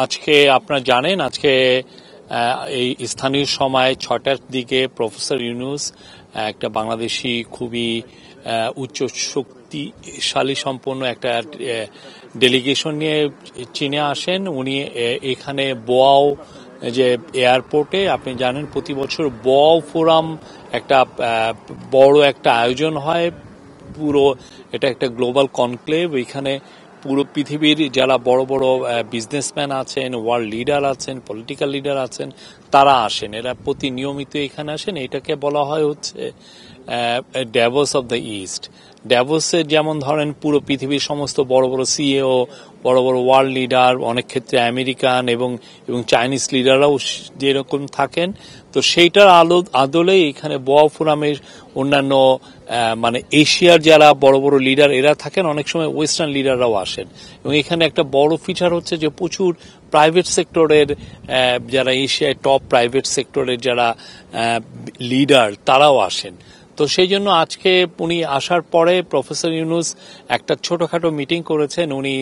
আজকে আপনারা জানেন আজকে এই স্থানীয় সময় 6টার দিকে প্রফেসর ইউনূস একটা বাংলাদেশি খুবই উচ্চ শক্তিশালী সম্পন্ন একটা ডেলিগেশন নিয়ে চীনে আসেন। উনি এখানে বোয়াও যে এয়ারপোর্টে আপনি জানেন প্রতি বছর বোয়াও ফোরাম একটা বড় একটা আয়োজন হয়। পুরো এটা একটা গ্লোবাল কনক্লেভ। এখানে পুরো পৃথিবীর যারা বড় বড় বিজনেসম্যান আছেন, ওয়ার্ল্ড লিডার আছেন, পলিটিক্যাল লিডার আছেন, তারা আসেন। এরা প্রতি নিয়মিত এখানে আসেন। এটাকে বলা হয় হচ্ছে ড্যাভোস অফ দ্য ইস্ট। ড্যাভোসে যেমন ধরেন পুরো পৃথিবীর সমস্ত বড় বড় সিইও, বড় বড় ওয়ার্ল্ড লিডার, অনেক ক্ষেত্রে আমেরিকান এবং চাইনিজ লিডাররাও যেরকম থাকেন, তো সেইটার আদলে এখানে বোয়াও ফোরামের অন্যান্য মানে এশিয়ার যারা বড় বড় লিডার এরা থাকেন, অনেক সময় ওয়েস্টার্ন লিডাররাও আসেন। এবং এখানে একটা বড় ফিচার হচ্ছে যে প্রচুর প্রাইভেট সেক্টরের যারা এশিয়ায় টপ প্রাইভেট সেক্টরের যারা লিডার তারাও আসেন। তো সেই জন্য আজকে উনি আসার পরে প্রফেসর ইউনূস একটা ছোটখাটো মিটিং করেছেন। উনি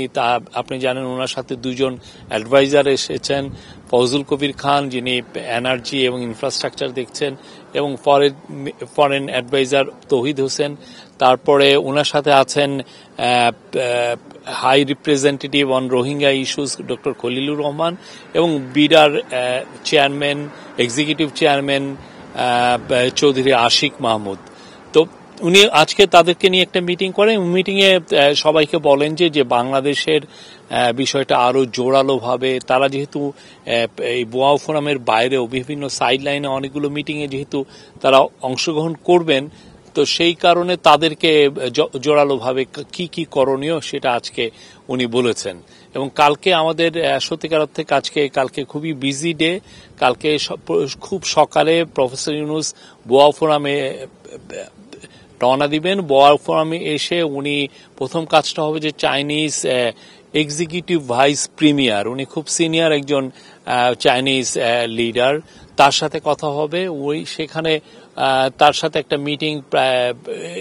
আপনি জানেন ওনার সাথে দুজন অ্যাডভাইজার এসেছেন, ফজলুল কবির খান যিনি এনার্জি এবং ইনফ্রাস্ট্রাকচার দেখছেন, এবং ফরেন অ্যাডভাইজার তৌহিদ হোসেন। তারপরে ওনার সাথে আছেন high representative on Rohingya issues doctor Khalilur Rahman এবং বিডার chairman, executive chairman Chowdhury Ashik Mahmud. তো উনি আজকে তাদেরকে নিয়ে একটা মিটিং করেন। মিটিংয়ে সবাইকে বলেন যে বাংলাদেশের বিষয়টা আরো জোরালোভাবে, তারা যেহেতু এই বোয়াও ফোরামের বাইরেও বিভিন্ন সাইড লাইনে অনেকগুলো মিটিংয়ে যেহেতু তারা অংশগ্রহণ করবেন, তো সেই কারণে তাদেরকে জোরালোভাবে কি কি করণীয় সেটা আজকে উনি বলেছেন। এবং কালকে আমাদের সত্যিকার অর্থে কালকে খুবই বিজি ডে। কালকে খুব সকালে প্রফেসর ইউনূস বোয়াও ফোরামে রওনা দিবেন। বোয়াও ফোরামে এসে উনি প্রথম কাজটা হবে যে চাইনিজ এক্সিকিউটিভ ভাইস প্রিমিয়ার, উনি খুব সিনিয়র একজন চাইনিজ লিডার, তার সাথে কথা হবে। সেখানে তার সাথে একটা মিটিং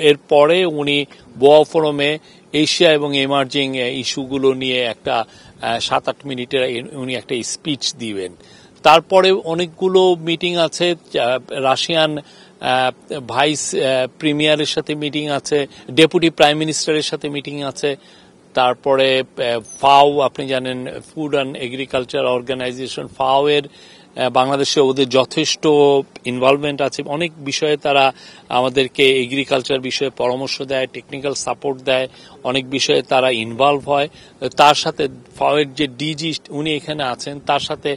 এর পরে উনি বোয়াও ফোরামে এশিয়া এবং এমার্জিং ইস্যুগুলো নিয়ে একটা 7-8 মিনিটের উনি একটা স্পিচ দিবেন। তারপরে অনেকগুলো মিটিং আছে, রাশিয়ান ভাইস প্রিমিয়ারের সাথে মিটিং আছে, ডেপুটি প্রাইম মিনিস্টারের সাথে মিটিং আছে। তারপরে ফাও, আপনি জানেন ফুড অ্যান্ড এগ্রিকালচার অর্গানাইজেশন, ফাও এর বাংলাদেশে ওদের যথেষ্ট ইনভলভমেন্ট আছে। অনেক বিষয়ে তারা আমাদেরকে এগ্রিকালচার বিষয়ে পরামর্শ দেয়, টেকনিক্যাল সাপোর্ট দেয়, অনেক বিষয়ে তারা ইনভলভ হয়। তার সাথে ফাও এর যে ডিজি উনি এখানে আছেন, তার সাথে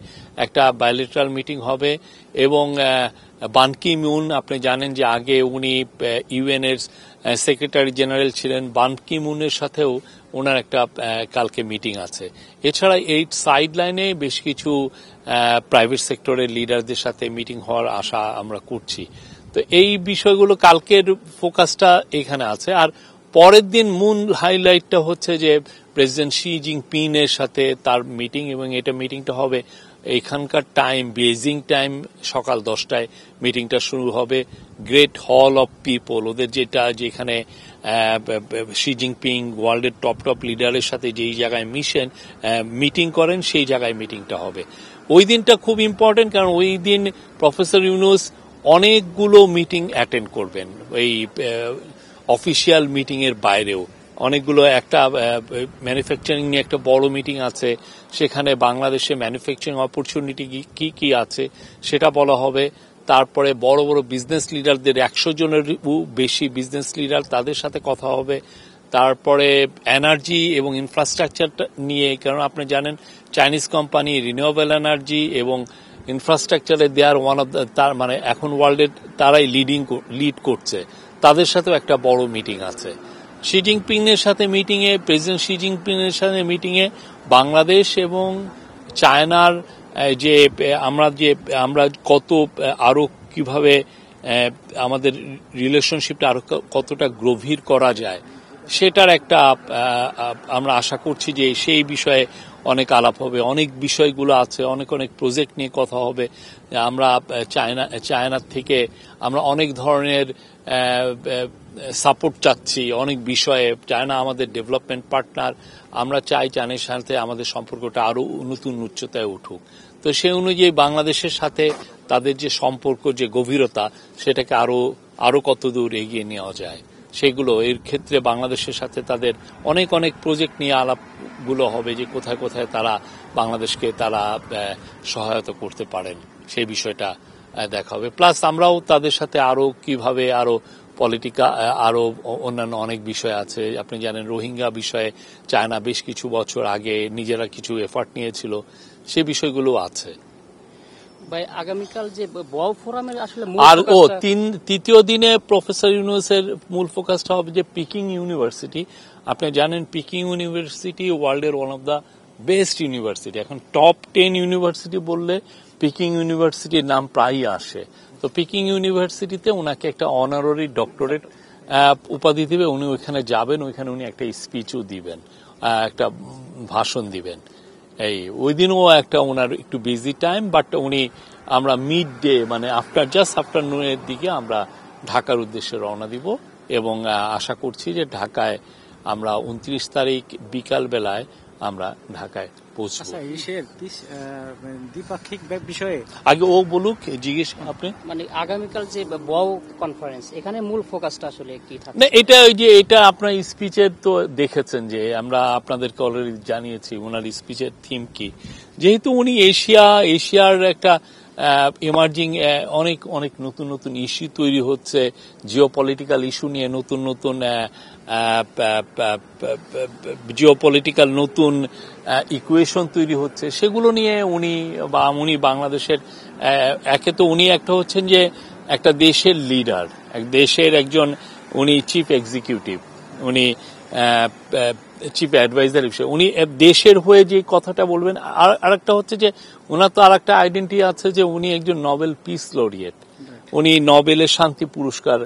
একটা বায়োলেটারাল মিটিং হবে। এবং বান কি মুন, আপনি জানেন যে আগে উনি ইউএন এর সেক্রেটারি জেনারেল ছিলেন, বান কি মুনের সাথেও ওনার একটা কালকে মিটিং আছে। এছাড়া এই সাইড লাইনে বেশ কিছু প্রাইভেট সেক্টরের লিডারদের সাথে মিটিং হওয়ার আশা আমরা করছি। তো এই বিষয়গুলো কালকের ফোকাসটা এখানে আছে। আর পরের দিন মূল হাইলাইটটা হচ্ছে যে প্রেসিডেন্ট শি জিনপিং এর সাথে তার মিটিং, এবং এটা মিটিংটা হবে এখানকার টাইম বেজিং টাইম সকাল 10টায় মিটিংটা শুরু হবে। গ্রেট হল অফ পিপল, ওদের যেখানে শি জিনপিং ওয়ার্ল্ডের টপ লিডারের সাথে যেই জায়গায় মিটিং করেন, সেই জায়গায় মিটিংটা হবে। ওই দিনটা খুব ইম্পর্টেন্ট, কারণ ওই দিন প্রফেসর ইউনূস অনেকগুলো মিটিং অ্যাটেন্ড করবেন। এই অফিসিয়াল মিটিং এর বাইরেও অনেকগুলো, একটা ম্যানুফ্যাকচারিং নিয়ে একটা বড় মিটিং আছে, সেখানে বাংলাদেশে ম্যানুফ্যাকচারিং অপরচুনিটি কি কি আছে সেটা বলা হবে। তারপরে বড় বড় বিজনেস লিডারদের 100 জনের বেশি বিজনেস লিডার, তাদের সাথে কথা হবে। তারপরে এনার্জি এবং ইনফ্রাস্ট্রাকচার নিয়ে, কারণ আপনি জানেন চাইনিজ কোম্পানি রিনিউয়েবল এনার্জি এবং ইনফ্রাস্ট্রাকচারে দে আর ওয়ান অফ দ্য, তার মানে এখন ওয়ার্ল্ডের তারাই লিড করছে, তাদের সাথেও একটা বড় মিটিং আছে। শি জিনপিং এর সাথে মিটিংয়ে, প্রেসিডেন্ট শি জিনপিং এর সাথে মিটিংয়ে বাংলাদেশ এবং চায়নার যে আমরা কত আরো কিভাবে আমাদের রিলেশনশিপটা আরো কতটা গভীর করা যায়, সেটার একটা আমরা আশা করছি যে সেই বিষয়ে অনেক আলাপ হবে, অনেক বিষয়গুলো আছে, অনেক অনেক প্রজেক্ট নিয়ে কথা হবে। আমরা চায়নার থেকে আমরা অনেক ধরনের সাপোর্ট চাচ্ছি অনেক বিষয়ে। চায়না আমাদের ডেভেলপমেন্ট পার্টনার, আমরা চাই চায়নার সাথে আমাদের সম্পর্কটা আরো নতুন উচ্চতায় উঠুক। তো সেই অনুযায়ী বাংলাদেশের সাথে তাদের যে সম্পর্ক, যে গভীরতা, সেটাকে আরো কত দূর এগিয়ে নেওয়া যায় সেগুলো, এর ক্ষেত্রে বাংলাদেশের সাথে তাদের অনেক অনেক প্রজেক্ট নিয়ে আলাপগুলো হবে, যে কোথায় কোথায় তারা বাংলাদেশকে তারা সহায়তা করতে পারেন সেই বিষয়টা দেখা হবে। প্লাস আমরাও তাদের সাথে আরো কিভাবে আরো আরো অন্যান্য অনেক বিষয় আছে। আপনি জানেন রোহিঙ্গা বিষয়ে চায়না বেশ কিছু বছর আগে নিজেরা কিছু এফার্ট নিয়েছিল, সে বিষয়গুলো আছে। ভাই, আগামীকাল যে বোয়াও ফোরামের আসলে আর তৃতীয় দিনে প্রফেসর ইউনূসের মূল ফোকাসটা হবে যে পিকিং ইউনিভার্সিটি। আপনি জানেন পিকিং ইউনিভার্সিটি ওয়ার্ল্ডের one of the best university. এখন টপ 10 ইউনিভার্সিটি বললে পিকিং ইউনিভার্সিটির নাম প্রায়ই আসে। তো পিকিং ইউনিভার্সিটিতে ওনাকে একটা অনারারি ডক্টরেট উপাধি দিবে, উনি ওইখানে যাবেন, ওইখানে উনি একটা স্পিচও দিবেন, একটা ভাষণ দিবেন। ওই দিনও একটা ওনার একটু বিজি টাইম, বাট আমরা মিড ডে মানে আফটারনুনের দিকে আমরা ঢাকার উদ্দেশ্যে রওনা দিব এবং আশা করছি যে ঢাকায় আমরা 29 তারিখ বিকাল বেলায় আমরা ঢাকায় পৌঁছবো। দ্বিপাক্ষিক বিষয়ে আগে ও বলুক, জিজ্ঞেস আপনি। মানে আগামীকাল যে বোয়াও কনফারেন্স, এখানে মূল ফোকাসটা আসলে কি থাকবে? না, এটা আপনার স্পিচের তো দেখেছেন যে আমরা আপনাদেরকে অলরেডি জানিয়েছি ওনার স্পিচের থিম কি। যেহেতু উনি এশিয়ার একটা এমার্জিং অনেক অনেক নতুন নতুন ইস্যু তৈরি হচ্ছে, জিওপলিটিক্যাল ইস্যু নিয়ে নতুন নতুন জিওপলিটিক্যাল নতুন ইকুয়েশন তৈরি হচ্ছে, সেগুলো নিয়ে উনি বাংলাদেশের একে তো উনি একটা হচ্ছেন যে একটা দেশের লিডার, এক দেশের একজন, উনি চিফ এক্সিকিউটিভ, উনি চিফ অ্যাডভাইজার হিসেবে উনি দেশের হয়ে যে কথাটা বলবেন। আর একটা হচ্ছে যে ওনার তো আর একটা আইডেন্টিটি আছে যে উনি একজন নোবেল পিস লরিয়েট, উনি নোবেলের শান্তি পুরস্কার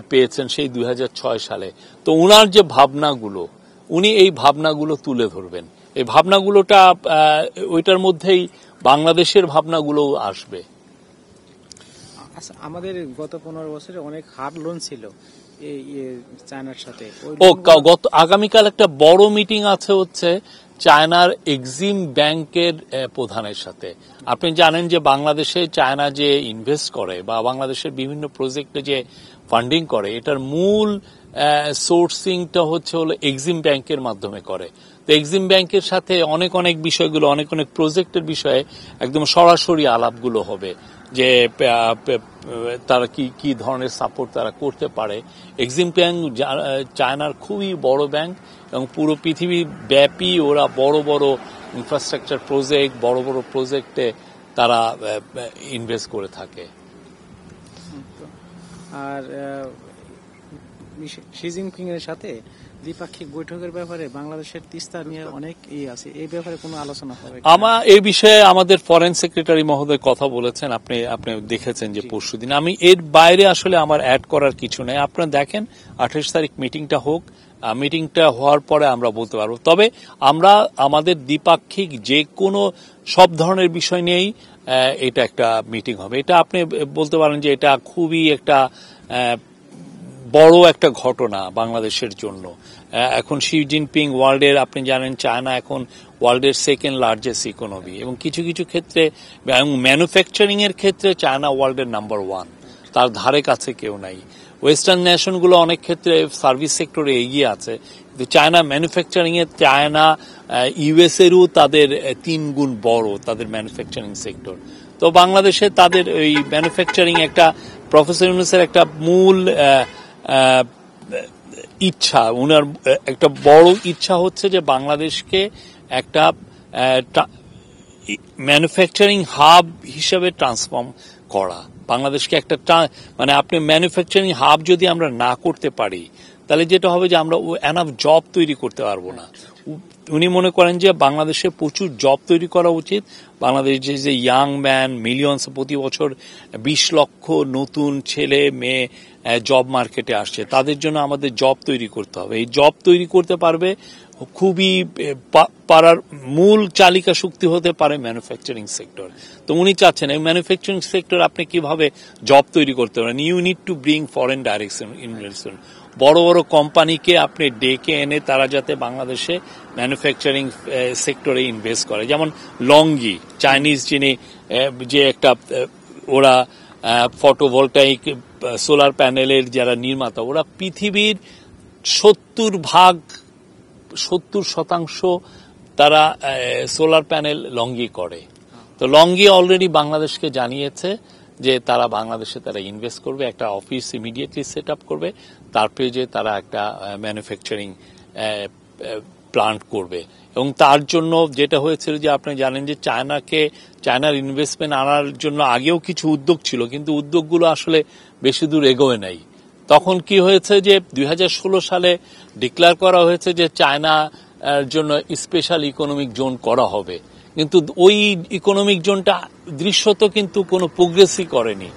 পেয়েছেন সেই 2006 সালে। তো উনার যে ভাবনাগুলো, উনি এই ভাবনাগুলো তুলে ধরবেন। এই ভাবনাগুলোটা ওইটার মধ্যেই বাংলাদেশের ভাবনাগুলো আসবে। আচ্ছা, আমাদের গত 15 বছরে অনেক হার্ড লোন ছিল চায়নার সাথে। আগামীকাল একটা বড় মিটিং আছে হচ্ছে চায়নার এক্সিম ব্যাংকের প্রধানের সাথে। আপনি জানেন যে বাংলাদেশে চায়না যে ইনভেস্ট করে বা বাংলাদেশের বিভিন্ন প্রজেক্টে যে ফান্ডিং করে, এটার মূল সোর্সিংটা হলো এক্সিম ব্যাংকের মাধ্যমে করে। তো এক্সিম ব্যাংকের সাথে অনেক অনেক বিষয়গুলো, অনেক অনেক প্রজেক্টের বিষয়ে একদম সরাসরি আলাপগুলো হবে, যে তারা কি ধরনের সাপোর্ট তারা করতে পারে। এক্সিম ব্যাংক চায়নার খুবই বড় ব্যাংক এবং পুরো পৃথিবী ব্যাপী ওরা বড় বড় ইনফ্রাস্ট্রাকচার প্রজেক্ট, বড় বড় প্রজেক্টে তারা ইনভেস্ট করে থাকে। আর শি জিনপিং এর সাথে দ্বিপাক্ষিক বৈঠকের ব্যাপারে বাংলাদেশের তিস্তা নিয়ে অনেক আছে, এই ব্যাপারে কোনো আলোচনা হবে? এই বিষয়ে আমাদের ফরেন সেক্রেটারি মহোদয় কথা বলেছেন, আপনি দেখেছেন যে পরশুদিন। আমি এর বাইরে আসলে আমার অ্যাড করার কিছু নেই। আপনারা দেখেন 28 তারিখ মিটিংটা হোক, মিটিংটা হওয়ার পরে আমরা বলতে পারবো। তবে আমরা আমাদের দ্বিপাক্ষিক যে কোনো সব ধরনের বিষয় নিয়েই এটা একটা মিটিং হবে। এটা আপনি বলতে পারেন যে এটা খুবই একটা বড় একটা ঘটনা বাংলাদেশের জন্য। এখন শি জিনপিং ওয়ার্ল্ডের, আপনি জানেন চায়না এখন ওয়ার্ল্ডের সেকেন্ড লার্জেস্ট ইকোনমি, এবং কিছু কিছু ক্ষেত্রে ম্যানুফ্যাকচারিং এর ক্ষেত্রে চায়না ওয়ার্ল্ডের নাম্বার 1, তার ধারে কাছে কেউ নাই। ওয়েস্টার্ন নেশনগুলো অনেক ক্ষেত্রে সার্ভিস সেক্টরে এগিয়ে আছে, কিন্তু চায়না ম্যানুফ্যাকচারিং এ চায়না ইউএস এরও তাদের 3 গুণ বড় তাদের ম্যানুফ্যাকচারিং সেক্টর। তো বাংলাদেশে তাদের এই ম্যানুফ্যাকচারিং একটা প্রফেসর ইউনূসের একটা মূল ইচ্ছা, উনার একটা বড় ইচ্ছা হচ্ছে যে বাংলাদেশকে একটা ম্যানুফ্যাকচারিং হাব হিসেবে ট্রান্সফর্ম করা। বাংলাদেশকে একটা মানে আপনি ম্যানুফ্যাকচারিং হাব যদি আমরা না করতে পারি, তাহলে যেটা হবে যে আমরা এনাফ জব তৈরি করতে পারবো না। উনি মনে করেন যে বাংলাদেশে প্রচুর জব তৈরি করা উচিত। বাংলাদেশ যে ইয়াং ম্যান মিলিয়নস, প্রতি বছর 20 লক্ষ নতুন ছেলে মেয়ে জব মার্কেটে আসছে, তাদের জন্য আমাদের জব তৈরি করতে হবে। এই জব তৈরি করতে পারবে খুবই পারার মূল চালিকা শক্তি হতে পারে ম্যানুফ্যাকচারিং সেক্টর। তো উনি চাচ্ছেন এই ম্যানুফ্যাকচারিং সেক্টর আপনি কিভাবে জব তৈরি করতে পারেন, you need to bring foreign direction investment, বড় বড় কোম্পানিকে আপনি ডেকে এনে তারা যাতে বাংলাদেশে ম্যানুফ্যাকচারিং সেক্টরে ইনভেস্ট করে। যেমন লংগি, চাইনিজ যিনি যে একটা ওরা ফটোভোল্টাইক সোলার প্যানেলের যারা নির্মাতা, ওরা পৃথিবীর 70% তারা সোলার প্যানেল লংগি করে। তো লংগি অলরেডি বাংলাদেশকে জানিয়েছে যে তারা বাংলাদেশে তারা ইনভেস্ট করবে, একটা অফিস ইমিডিয়েটলি সেট আপ করবে, তারপরে যে তারা একটা ম্যানুফ্যাকচারিং প্লান্ট করবে। এবং তার জন্য যেটা হয়েছিল যে আপনি জানেন যে চায়নার ইনভেস্টমেন্ট আনার জন্য আগেও কিছু উদ্যোগ ছিল, কিন্তু উদ্যোগগুলো আসলে বেশি দূর এগোয় নাই। তখন কি হয়েছে যে 2016 সালে ডিক্লেয়ার করা হয়েছে যে চায়নার জন্য স্পেশাল ইকোনমিক জোন করা হবে, কিন্তু ওই ইকোনমিক জোনটা দৃশ্যত কিন্তু কোনো প্রোগ্রেসই করেনি।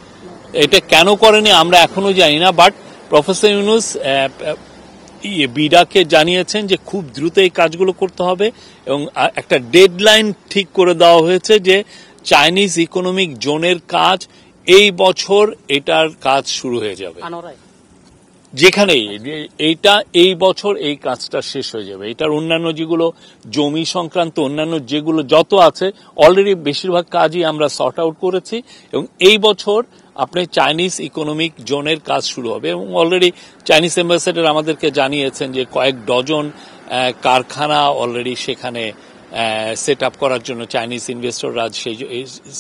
এটা কেন করেনি আমরা এখনো জানি না, বাট প্রফেসর ইউনূস বিডাকে জানিয়েছেন যে খুব দ্রুত এই কাজগুলো করতে হবে এবং একটা ডেডলাইন ঠিক করে দেওয়া হয়েছে যে চাইনিজ ইকোনমিক জোনের কাজ এই বছর এটার কাজ শুরু হয়ে যাবে, যেখানে এইটা এই বছর এই কাজটা শেষ হয়ে যাবে। এটার অন্যান্য যেগুলো জমি সংক্রান্ত অন্যান্য যেগুলো যত আছে অলরেডি বেশিরভাগ কাজই আমরা সর্ট আউট করেছি এবং এই বছর আপনি চাইনিজ ইকোনমিক জোনের কাজ শুরু হবে। এবং অলরেডি চাইনিজ অ্যাম্বাসেডর আমাদেরকে জানিয়েছেন যে কয়েক ডজন কারখানা অলরেডি সেখানে সেট আপ করার জন্য, চাইনিজ ইনভেস্টররা সেই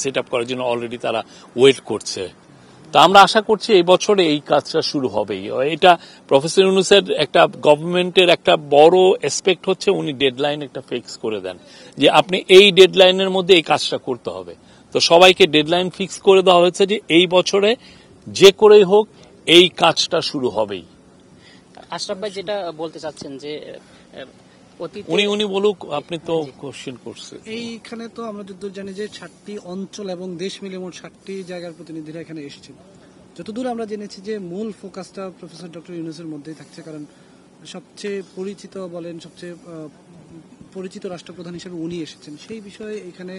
সেট আপ করার জন্য অলরেডি তারা ওয়েট করছে। তা আমরা আশা করছি এই বছরে এই কাজটা শুরু হবেই। এটা প্রফেসর ইউনূসের একটা গভর্নমেন্টের একটা বড় অ্যাসপেক্ট হচ্ছে উনি ডেডলাইন একটা ফিক্স করে দেন যে আপনি এই ডেডলাইনের মধ্যে এই কাজটা করতে হবে। তো সবাইকে ডেডলাইন ফিক্স করে দেওয়া হয়েছে যে এই বছরে যে করেই হোক এই কাজটা শুরু হবেই। আশরাফ ভাই যেটা বলতে চাচ্ছেন যে উনি বলুক, আপনি তো কোশ্চেন করছেন। এইখানে তো আমরা যতদূর জানি যে 7টি অঞ্চল এবং দেশ মিলে মোট 7টি জায়গার প্রতিনিধিরা এখানে এসেছিল। যতদূর আমরা জেনেছি যে মূল ফোকাসটা প্রফেসর ডক্টর ইউনূসের মধ্যেই থাকছে, কারণ সবচেয়ে পরিচিত বলেন, সবচেয়ে পরিচিত রাষ্ট্রপ্রধান হিসেবে উনি এসেছেন। সেই বিষয়ে এখানে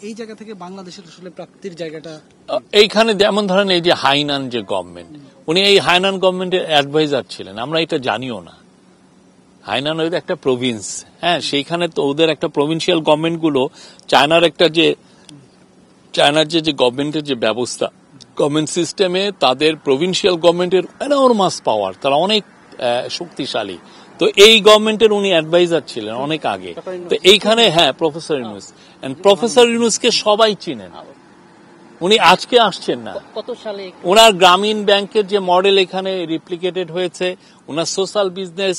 এই জায়গা থেকে বাংলাদেশের আসলে প্রাপ্তির জায়গাটা এইখানে যেমন ধরেন এই যে হাইনান যে গভর্নমেন্ট, উনি এই হাইনান গভর্নমেন্টের অ্যাডভাইজার ছিলেন, আমরা এটা জানিও না। হাইনান ওদের একটা প্রভিন্স, হ্যাঁ, সেইখানে তো ওদের একটা প্রভিন্সিয়াল গভর্নমেন্ট গুলো চায়নার যে গভর্নমেন্টের যে ব্যবস্থা, গভর্নমেন্ট সিস্টেমে তাদের প্রভিন্সিয়াল গভর্নমেন্টের এনর্মাস পাওয়ার, তারা অনেক শক্তিশালী। তো এই গভর্নমেন্টের উনি অ্যাডভাইজার ছিলেন অনেক আগে। তো এইখানে হ্যাঁ প্রফেসর ইউনূস, প্রফেসর ইউনূসকে সবাই চিনেন, উনি আজকে আসছেন না। কত সালে ওনার গ্রামীণ ব্যাংকের যে মডেল এখানে রেপ্লিকেটেড হয়েছে, ওনার সোশ্যাল বিজনেস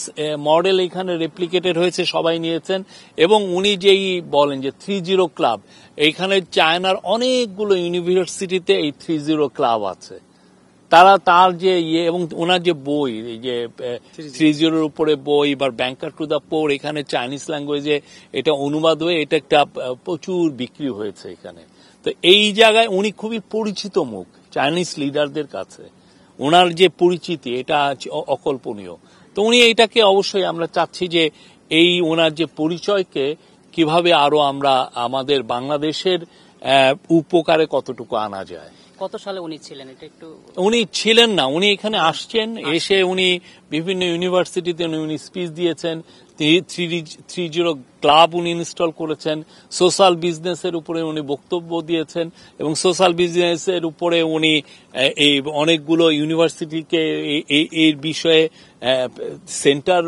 মডেল এখানে রেপ্লিকেটেড হয়েছে, সবাই নিয়েছেন। এবং উনি যেই বলেন যে 30 ক্লাব, এইখানে চায়নার অনেকগুলো ইউনিভার্সিটিতে এই 30 ক্লাব আছে। তার যে এবং ওনার যে বই, এই যে 30 উপরে বই বা ব্যাংকার টু দ্য পোর, এখানে চাইনিজ ল্যাঙ্গুয়েজে এটা অনুবাদ হয়ে এটা একটা প্রচুর বিক্রি হয়েছে এখানে। তো এই জায়গায় উনি খুবই পরিচিত মুখ চাইনিজ লিডারদের কাছে, ওনার যে পরিচিতি এটা অকল্পনীয়। তো উনি এইটাকে অবশ্যই আমরা চাচ্ছি যে এই ওনার যে পরিচয়কে কিভাবে আরো আমরা আমাদের বাংলাদেশের উপকারে কতটুকু আনা যায়। কত সালে উনি ছিলেন এটা একটু? উনি ছিলেন না, উনি এখানে আসছেন, এসে উনি বিভিন্ন ইউনিভার্সিটিতে উনি স্পিচ দিয়েছেন, 30 ক্লাব উনি ইনস্টল করেছেন, সোশ্যাল বিজনেসের উপরে উনি বক্তব্য দিয়েছেন এবং সোশ্যাল বিজনেসের উপরে উনি এই অনেকগুলো ইউনিভার্সিটিকে এই বিষয়ে সেন্টার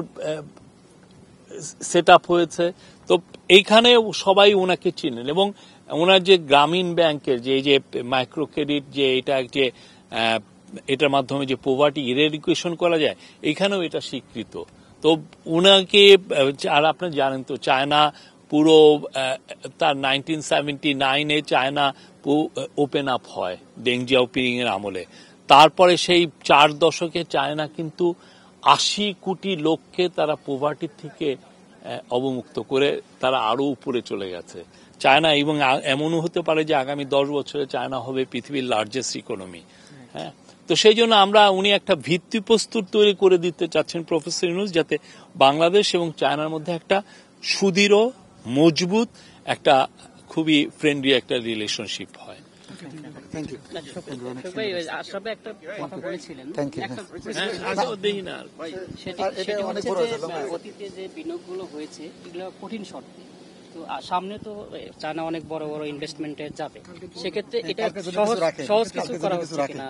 সেট আপ হয়েছে। তো এইখানে সবাই ওনাকে চিনেন এবং ওনার যে গ্রামীণ ব্যাংকের যে মাইক্রো ক্রেডিট, যে এটা যে এটার মাধ্যমে যে পভার্টি ইরেডিকেশন করা যায়, এখানেও এটা স্বীকৃত। তো ওনাকে, আর আপনি জানেন তো চায়না পুরো তার 1979-এ চায়না ওপেন আপ হয় ডেং জিয়াওপিং এর আমলে। তারপরে সেই 4 দশকে চায়না কিন্তু 80 কোটি লোককে তারা পভার্টির থেকে অবমুক্ত করে তারা আরো উপরে চলে গেছে চায়না। এবং এমনও হতে পারে যে আগামী 10 বছরে চায়না হবে পৃথিবীর লার্জেস্ট ইকোনমি। হ্যাঁ, তো সেই জন্য উনি একটা ভিত্তিপ্রস্তর তৈরি করে দিতে চাচ্ছেন প্রফেসর ইউনূস, যাতে বাংলাদেশ এবং চায়নার মধ্যে একটা সুদৃঢ় মজবুত একটা খুবই ফ্রেন্ডলি একটা রিলেশনশিপ হয়। ভাই, আশরাফ ভাই একটা কথা বলেছিলেন, দেখি না সেটি হচ্ছে যে অতীতে যে বিনিয়োগগুলো হয়েছে এগুলো কঠিন শর্তে, তো সামনে তো চায়না অনেক বড় বড় ইনভেস্টমেন্টে যাবে, সেক্ষেত্রে এটা সহজ কিছু করা হচ্ছে কিনা?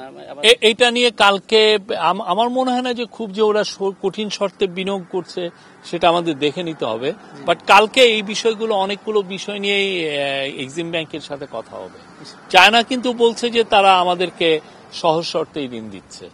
এইটা নিয়ে কালকে আমার মনে হয় না যে খুব যে ওরা কঠিন শর্তে বিনিয়োগ করছে সেটা আমাদের দেখে নিতে হবে, বাট কালকে এই বিষয়গুলো অনেকগুলো বিষয় নিয়েই এক্সিম ব্যাংকের সাথে কথা হবে। চায়না কিন্তু বলছে যে তারা আমাদেরকে সহজ শর্তেই ঋণ দিচ্ছে।